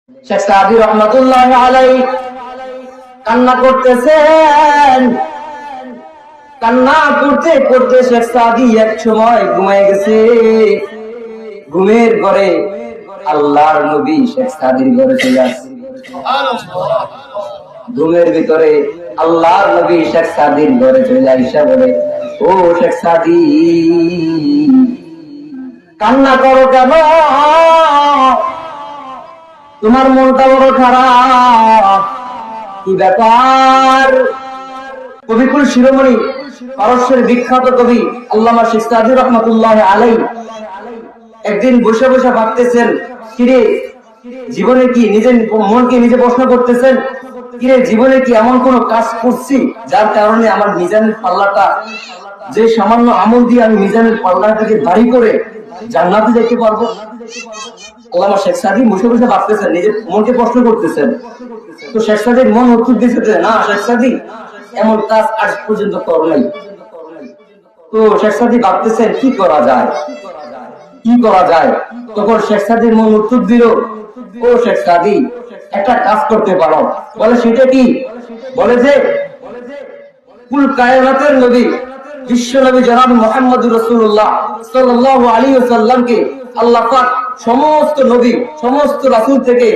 শেখ সাদি রহমাতুল্লাহি আলাইহি কান্না করতেছেন। কান্না করতে করতে শেখ সাদি এক সময় ঘুমিয়ে গেছে। ঘুমের ঘরে আল্লাহর নবী শেখ সাদির ঘরে চলে আসছে। ঘুমের ভিতরে আল্লাহর নবী শেখ সাদির ঘরে চলে আইসা বলে, ও শেখ সাদি, কান্না করো কেন? তোমার মনটা বড় খারাপ, কি ব্যাপার? কবিকুল শিরোমণি পারস্যের বিখ্যাত কবি আল্লামা শেখ সাদি রহমাতুল্লাহি আলাইহি একদিন বসে বসে ভাবতেছেন, কিরে জীবনে কি নিজের মনকে নিজে প্রশ্ন করতেছেন, কিরে জীবনে কি এমন কোন কাজ করছি যার কারণে আমার মিজানের পাল্লাটা, যে সামান্য আমল দিয়ে আমি মিজানের পাল্লাটাকে ভারী করে জান্নাতে যেতে পারবো? আল্লামা শেখ সাদি বসে বসে ভাবতেছেন, নিজের মনকে প্রশ্ন করতেছেন। তো শেখ সাদির মন উত্তর দিয়েছে, না শেখ সাদি, এমন কাজ আজ পর্যন্ত কর নাই। তো শেখ সাদি ভাবতেছেন কি করা যায়, কি করা যায়। তখন শেখ সাদির মন উত্তর দিল, ও শেখ সাদি, একটা কাজ করতে পারো। বলে সেটা কি? বলে যে কুল কায়নাতের নবী বিশ্ব নবী জনাব মুহাম্মদুর রাসূলুল্লাহ সাল্লাল্লাহু আলাইহি ওয়াসাল্লামকে আল্লাহ পাক সমস্ত নবী সমস্ত রাসূল থেকে